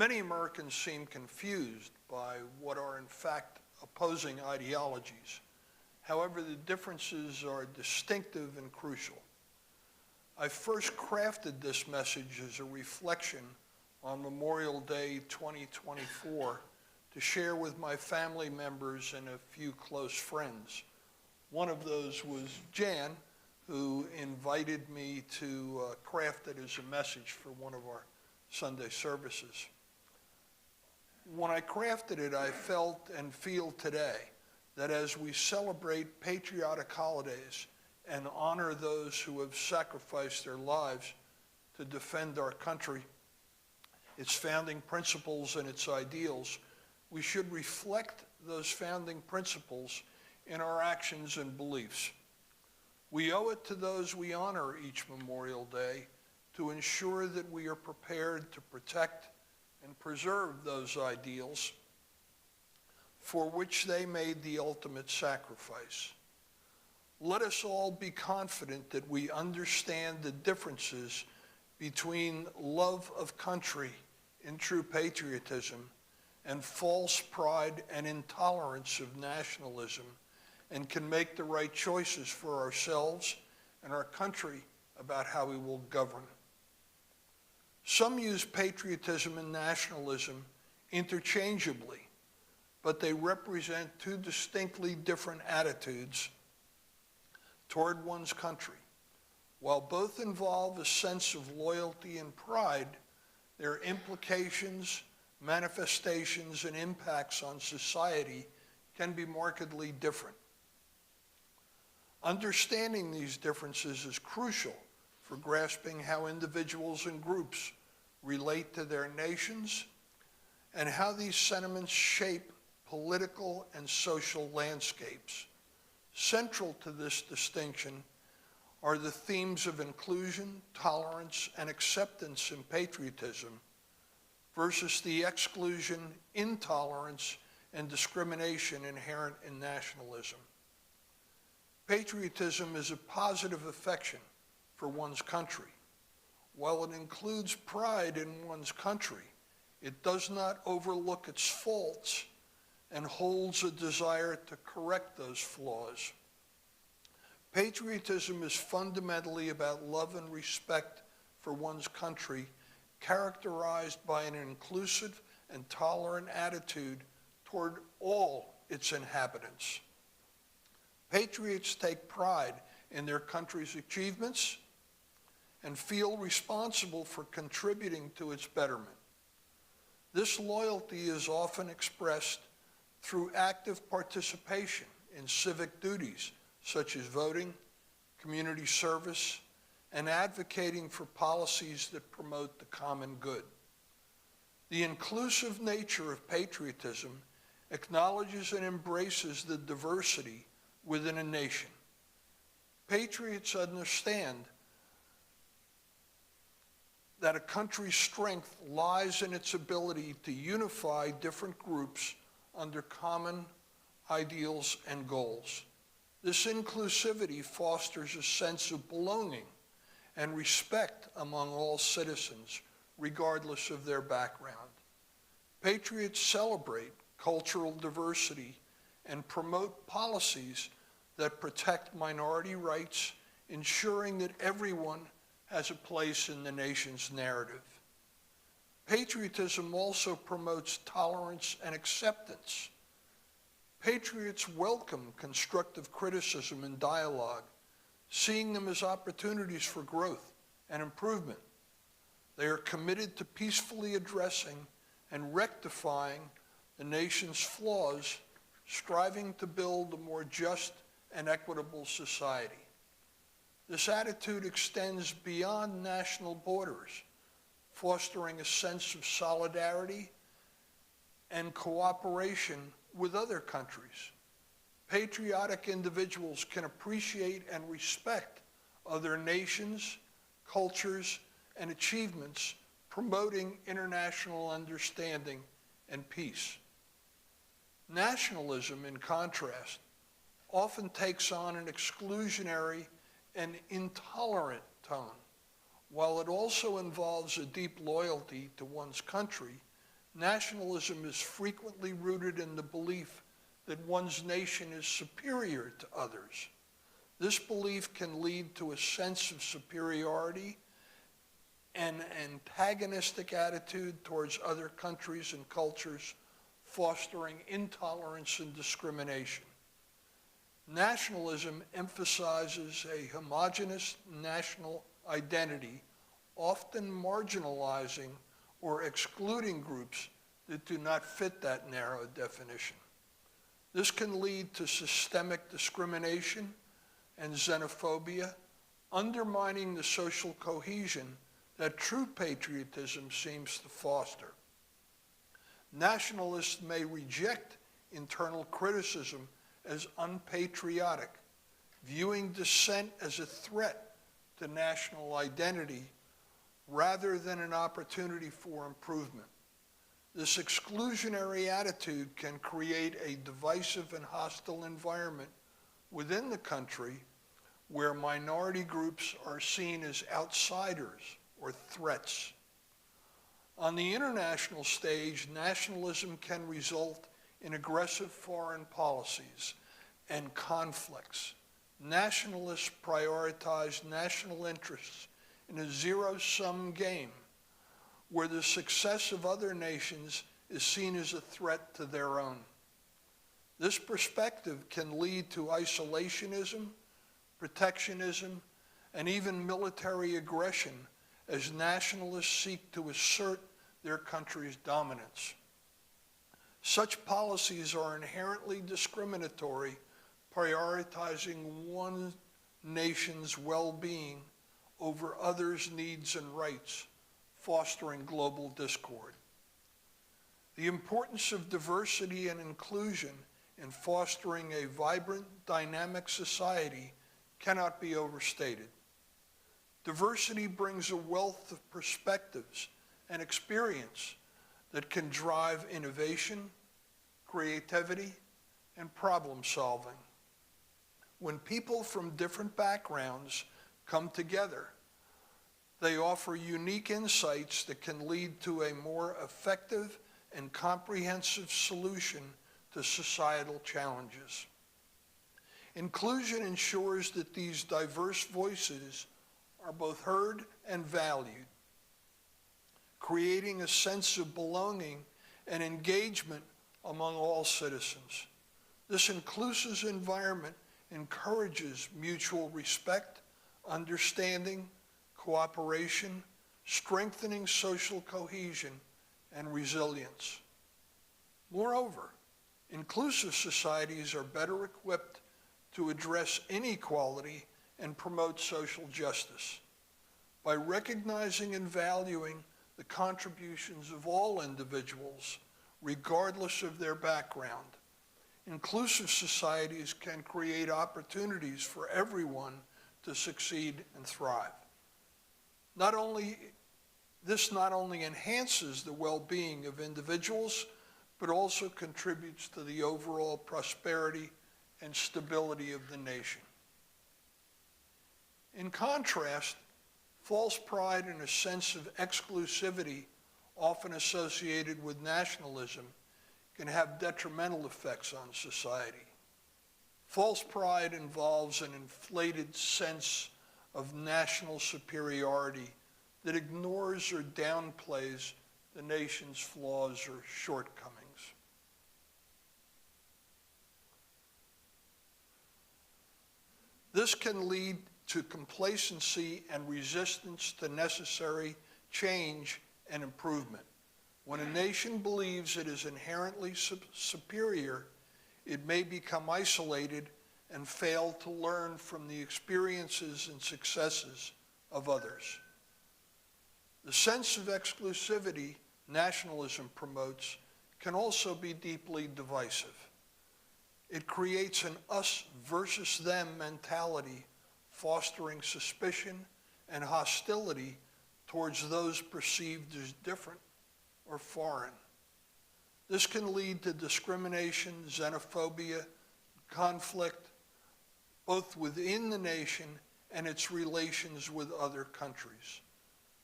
Many Americans seem confused by what are in fact opposing ideologies. However, the differences are distinctive and crucial. I first crafted this message as a reflection on Memorial Day 2024 to share with my family members and a few close friends. One of those was Jan, who invited me to craft it as a message for one of our Sunday services. When I crafted it, I felt and feel today that as we celebrate patriotic holidays and honor those who have sacrificed their lives to defend our country, its founding principles and its ideals, we should reflect those founding principles in our actions and beliefs. We owe it to those we honor each Memorial Day to ensure that we are prepared to protect and preserve those ideals for which they made the ultimate sacrifice. Let us all be confident that we understand the differences between love of country in true patriotism and false pride and intolerance of nationalism, and can make the right choices for ourselves and our country about how we will govern. Some use patriotism and nationalism interchangeably, but they represent two distinctly different attitudes toward one's country. While both involve a sense of loyalty and pride, their implications, manifestations, and impacts on society can be markedly different. Understanding these differences is crucial for grasping how individuals and groups relate to their nations and how these sentiments shape political and social landscapes. Central to this distinction are the themes of inclusion, tolerance, and acceptance in patriotism versus the exclusion, intolerance, and discrimination inherent in nationalism. Patriotism is a positive affection for one's country. While it includes pride in one's country, it does not overlook its faults and holds a desire to correct those flaws. Patriotism is fundamentally about love and respect for one's country, characterized by an inclusive and tolerant attitude toward all its inhabitants. Patriots take pride in their country's achievements and feel responsible for contributing to its betterment. This loyalty is often expressed through active participation in civic duties such as voting, community service, and advocating for policies that promote the common good. The inclusive nature of patriotism acknowledges and embraces the diversity within a nation. Patriots understand that a country's strength lies in its ability to unify different groups under common ideals and goals. This inclusivity fosters a sense of belonging and respect among all citizens, regardless of their background. Patriots celebrate cultural diversity and promote policies that protect minority rights, ensuring that everyone has a place in the nation's narrative. Patriotism also promotes tolerance and acceptance. Patriots welcome constructive criticism and dialogue, seeing them as opportunities for growth and improvement. They are committed to peacefully addressing and rectifying the nation's flaws, striving to build a more just and equitable society. This attitude extends beyond national borders, fostering a sense of solidarity and cooperation with other countries. Patriotic individuals can appreciate and respect other nations, cultures, and achievements, promoting international understanding and peace. Nationalism, in contrast, often takes on an exclusionary and intolerant tone. While it also involves a deep loyalty to one's country, nationalism is frequently rooted in the belief that one's nation is superior to others. This belief can lead to a sense of superiority and an antagonistic attitude towards other countries and cultures, fostering intolerance and discrimination. Nationalism emphasizes a homogeneous national identity, often marginalizing or excluding groups that do not fit that narrow definition. This can lead to systemic discrimination and xenophobia, undermining the social cohesion that true patriotism seems to foster. Nationalists may reject internal criticism as unpatriotic, viewing dissent as a threat to national identity rather than an opportunity for improvement. This exclusionary attitude can create a divisive and hostile environment within the country where minority groups are seen as outsiders or threats. On the international stage, nationalism can result in aggressive foreign policies and conflicts. Nationalists prioritize national interests in a zero-sum game where the success of other nations is seen as a threat to their own. This perspective can lead to isolationism, protectionism, and even military aggression as nationalists seek to assert their country's dominance. Such policies are inherently discriminatory, prioritizing one nation's well-being over others' needs and rights, fostering global discord. The importance of diversity and inclusion in fostering a vibrant, dynamic society cannot be overstated. Diversity brings a wealth of perspectives and experience that can drive innovation, creativity, and problem solving. When people from different backgrounds come together, they offer unique insights that can lead to a more effective and comprehensive solution to societal challenges. Inclusion ensures that these diverse voices are both heard and valued, creating a sense of belonging and engagement among all citizens. This inclusive environment encourages mutual respect, understanding, cooperation, strengthening social cohesion, and resilience. Moreover, inclusive societies are better equipped to address inequality and promote social justice. By recognizing and valuing the contributions of all individuals, regardless of their background, inclusive societies can create opportunities for everyone to succeed and thrive. This not only enhances the well-being of individuals, but also contributes to the overall prosperity and stability of the nation. In contrast, false pride and a sense of exclusivity, often associated with nationalism, can have detrimental effects on society. False pride involves an inflated sense of national superiority that ignores or downplays the nation's flaws or shortcomings. This can lead to complacency and resistance to necessary change and improvement. When a nation believes it is inherently superior, it may become isolated and fail to learn from the experiences and successes of others. The sense of exclusivity nationalism promotes can also be deeply divisive. It creates an us versus them mentality, fostering suspicion and hostility towards those perceived as different or foreign. This can lead to discrimination, xenophobia, conflict, both within the nation and its relations with other countries.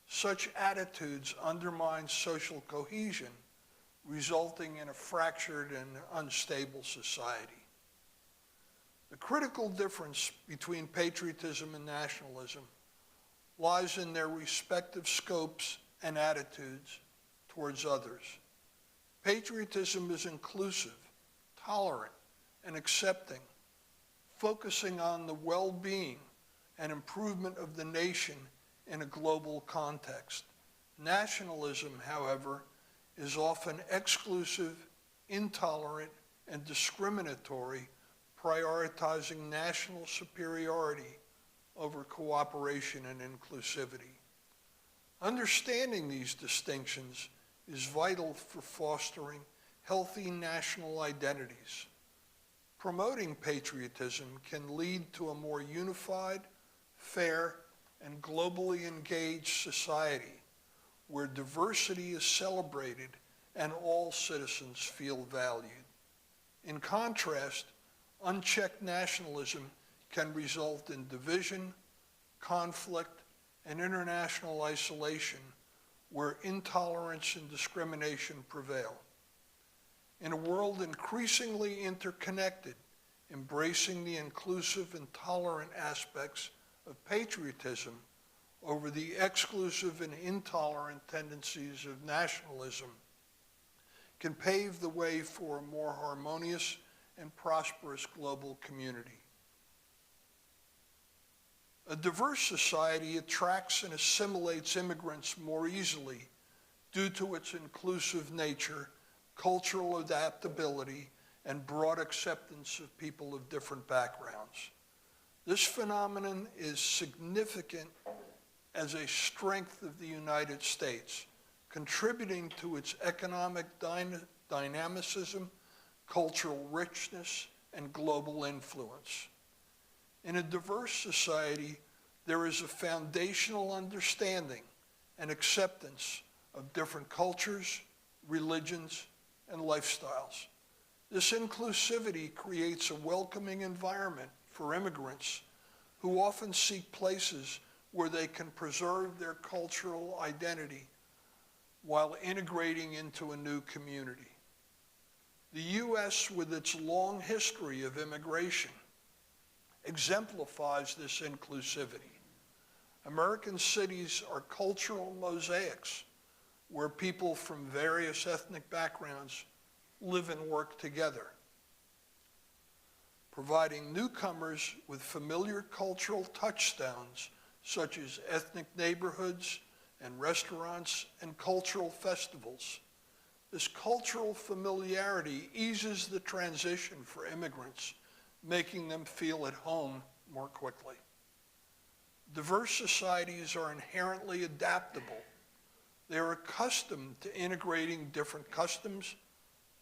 Such attitudes undermine social cohesion, resulting in a fractured and unstable society. The critical difference between patriotism and nationalism lies in their respective scopes and attitudes towards others. Patriotism is inclusive, tolerant, and accepting, focusing on the well-being and improvement of the nation in a global context. Nationalism, however, is often exclusive, intolerant, and discriminatory, prioritizing national superiority over cooperation and inclusivity. Understanding these distinctions is vital for fostering healthy national identities. Promoting patriotism can lead to a more unified, fair, and globally engaged society where diversity is celebrated and all citizens feel valued. In contrast, unchecked nationalism can result in division, conflict, and international isolation where intolerance and discrimination prevail. In a world increasingly interconnected, embracing the inclusive and tolerant aspects of patriotism over the exclusive and intolerant tendencies of nationalism can pave the way for a more harmonious and prosperous global community. A diverse society attracts and assimilates immigrants more easily due to its inclusive nature, cultural adaptability, and broad acceptance of people of different backgrounds. This phenomenon is significant as a strength of the United States, contributing to its economic dynamicism, cultural richness, and global influence. In a diverse society, there is a foundational understanding and acceptance of different cultures, religions, and lifestyles. This inclusivity creates a welcoming environment for immigrants who often seek places where they can preserve their cultural identity while integrating into a new community. The U.S., with its long history of immigration, exemplifies this inclusivity. American cities are cultural mosaics where people from various ethnic backgrounds live and work together, providing newcomers with familiar cultural touchstones such as ethnic neighborhoods and restaurants and cultural festivals. This cultural familiarity eases the transition for immigrants, making them feel at home more quickly. Diverse societies are inherently adaptable. They are accustomed to integrating different customs,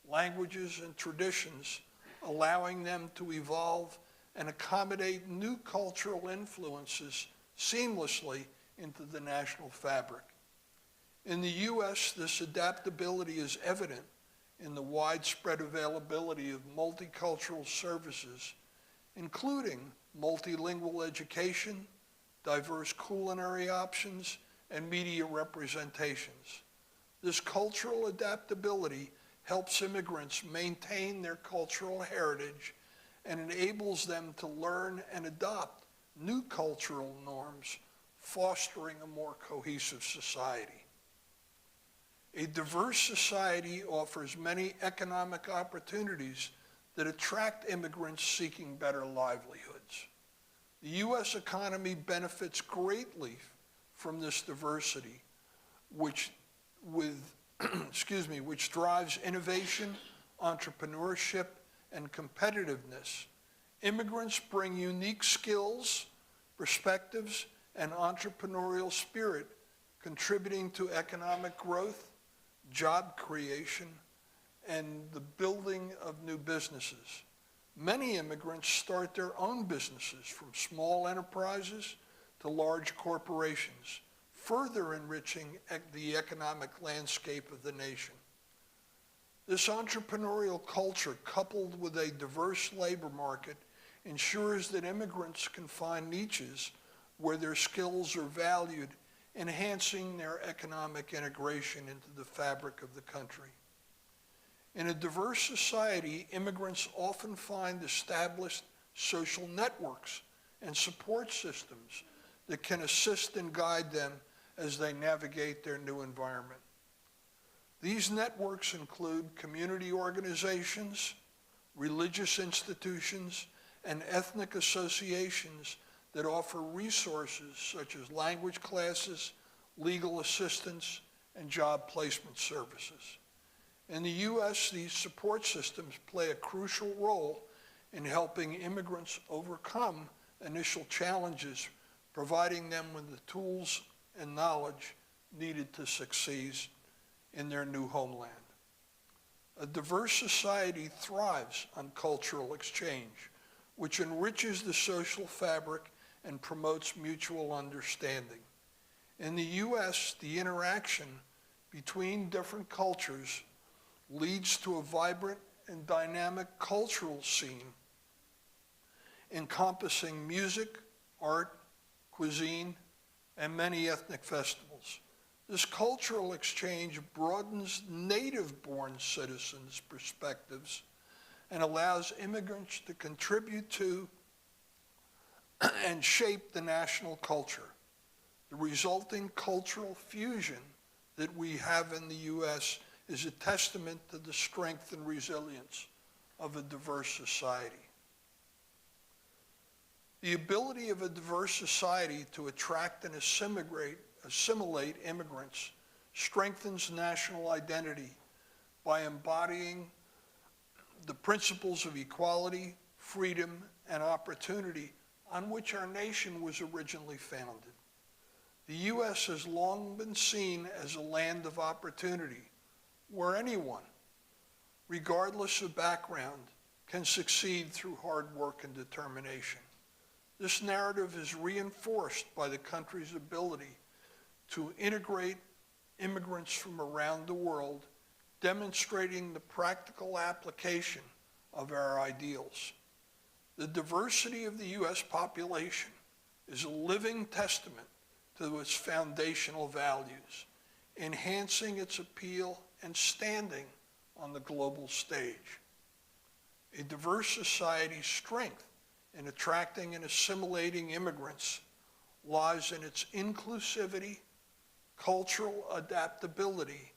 languages, and traditions, allowing them to evolve and accommodate new cultural influences seamlessly into the national fabric. In the U.S., this adaptability is evident in the widespread availability of multicultural services, including multilingual education, diverse culinary options, and media representations. This cultural adaptability helps immigrants maintain their cultural heritage and enables them to learn and adopt new cultural norms, fostering a more cohesive society. A diverse society offers many economic opportunities that attract immigrants seeking better livelihoods. The U.S. economy benefits greatly from this diversity, which drives innovation, entrepreneurship, and competitiveness. Immigrants bring unique skills, perspectives, and entrepreneurial spirit, contributing to economic growth, job creation, and the building of new businesses. Many immigrants start their own businesses, from small enterprises to large corporations, further enriching the economic landscape of the nation. This entrepreneurial culture, coupled with a diverse labor market, ensures that immigrants can find niches where their skills are valued, enhancing their economic integration into the fabric of the country. In a diverse society, immigrants often find established social networks and support systems that can assist and guide them as they navigate their new environment. These networks include community organizations, religious institutions, and ethnic associations that offer resources such as language classes, legal assistance, and job placement services. In the U.S., these support systems play a crucial role in helping immigrants overcome initial challenges, providing them with the tools and knowledge needed to succeed in their new homeland. A diverse society thrives on cultural exchange, which enriches the social fabric and promotes mutual understanding. In the U.S., the interaction between different cultures leads to a vibrant and dynamic cultural scene encompassing music, art, cuisine, and many ethnic festivals. This cultural exchange broadens native-born citizens' perspectives and allows immigrants to contribute to and shape the national culture. The resulting cultural fusion that we have in the U.S. is a testament to the strength and resilience of a diverse society. The ability of a diverse society to attract and assimilate immigrants strengthens national identity by embodying the principles of equality, freedom, and opportunity on which our nation was originally founded. The U.S. has long been seen as a land of opportunity, where anyone, regardless of background, can succeed through hard work and determination. This narrative is reinforced by the country's ability to integrate immigrants from around the world, demonstrating the practical application of our ideals. The diversity of the U.S. population is a living testament to its foundational values, enhancing its appeal and standing on the global stage. A diverse society's strength in attracting and assimilating immigrants lies in its inclusivity, cultural adaptability,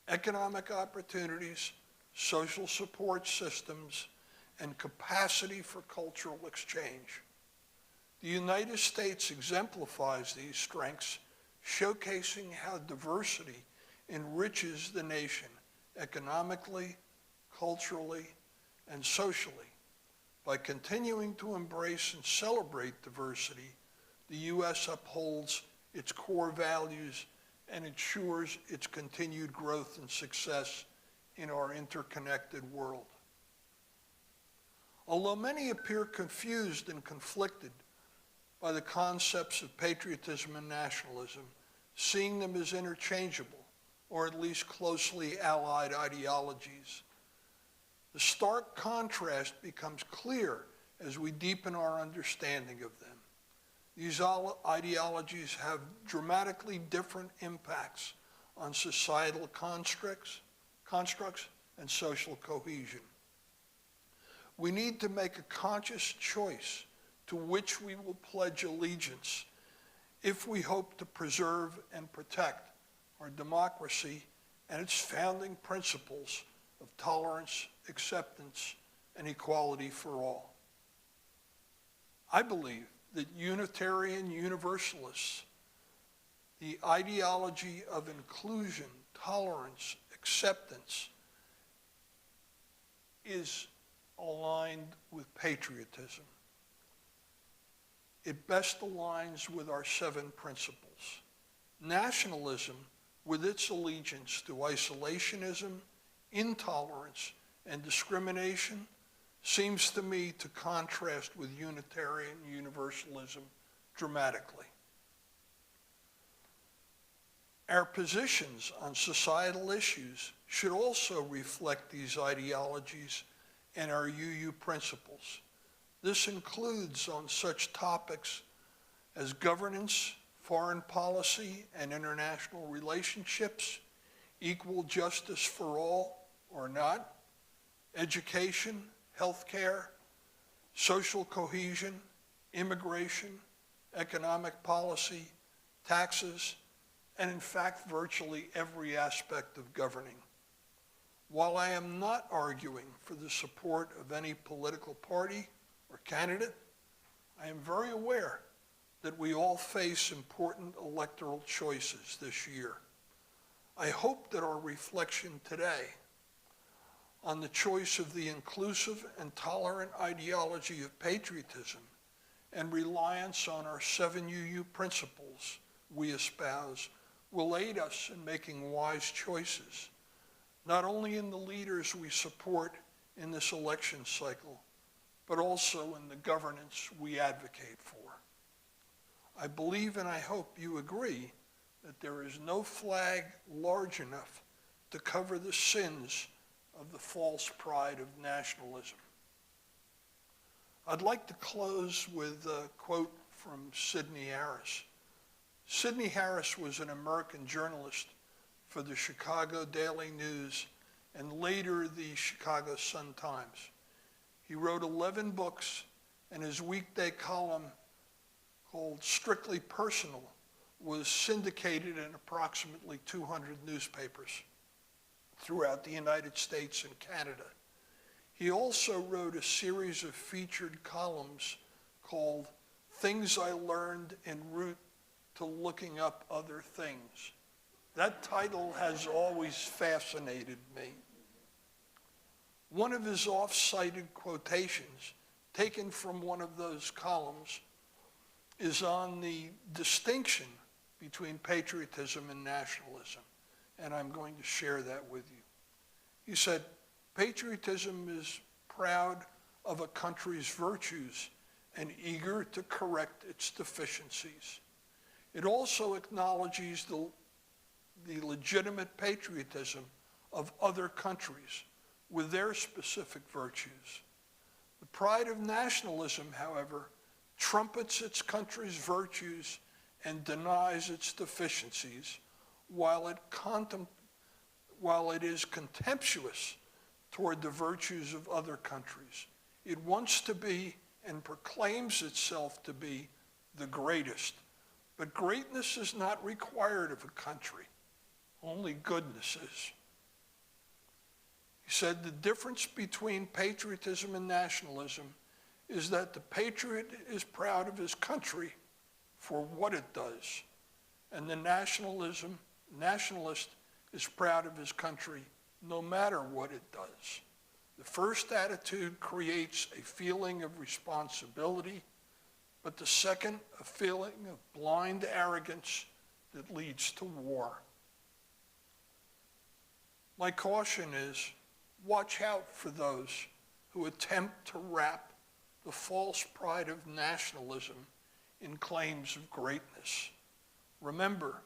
economic opportunities, social support systems, and capacity for cultural exchange. The United States exemplifies these strengths, showcasing how diversity enriches the nation economically, culturally, and socially. By continuing to embrace and celebrate diversity, the U.S. upholds its core values and ensures its continued growth and success in our interconnected world. Although many appear confused and conflicted by the concepts of patriotism and nationalism, seeing them as interchangeable, or at least closely allied ideologies, the stark contrast becomes clear as we deepen our understanding of them. These ideologies have dramatically different impacts on societal constructs and social cohesion. We need to make a conscious choice to which we will pledge allegiance if we hope to preserve and protect our democracy and its founding principles of tolerance, acceptance, and equality for all. I believe that Unitarian Universalists, the ideology of inclusion, tolerance, acceptance, is aligned with patriotism. It best aligns with our 7 principles. Nationalism, with its allegiance to isolationism, intolerance, and discrimination, seems to me to contrast with Unitarian Universalism dramatically. Our positions on societal issues should also reflect these ideologies and our UU principles. This includes on such topics as governance, foreign policy and international relationships, equal justice for all or not, education, healthcare, social cohesion, immigration, economic policy, taxes, and in fact, virtually every aspect of governing. While I am not arguing for the support of any political party or candidate, I am very aware that we all face important electoral choices this year. I hope that our reflection today on the choice of the inclusive and tolerant ideology of patriotism and reliance on our 7 UU principles we espouse will aid us in making wise choices, not only in the leaders we support in this election cycle, but also in the governance we advocate for. I believe and I hope you agree that there is no flag large enough to cover the sins of the false pride of nationalism. I'd like to close with a quote from Sidney Harris. Sidney Harris was an American journalist for the Chicago Daily News and later the Chicago Sun-Times. He wrote 11 books, and his weekday column called Strictly Personal was syndicated in approximately 200 newspapers throughout the United States and Canada. He also wrote a series of featured columns called Things I Learned en route to Looking Up Other Things. That title has always fascinated me. One of his oft-cited quotations, taken from one of those columns, is on the distinction between patriotism and nationalism, and I'm going to share that with you. He said, patriotism is proud of a country's virtues and eager to correct its deficiencies. It also acknowledges the legitimate patriotism of other countries with their specific virtues. The pride of nationalism, however, trumpets its country's virtues and denies its deficiencies, while it is contemptuous toward the virtues of other countries. It wants to be and proclaims itself to be the greatest. But greatness is not required of a country. Only goodness is. He said the difference between patriotism and nationalism is that the patriot is proud of his country for what it does, and the nationalist is proud of his country no matter what it does. The first attitude creates a feeling of responsibility, but the second, a feeling of blind arrogance that leads to war. My caution is, watch out for those who attempt to wrap the false pride of nationalism in claims of greatness. Remember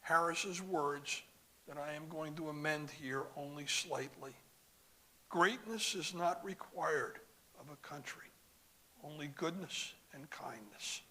Harris's words that I am going to amend here only slightly. Greatness is not required of a country, only goodness and kindness.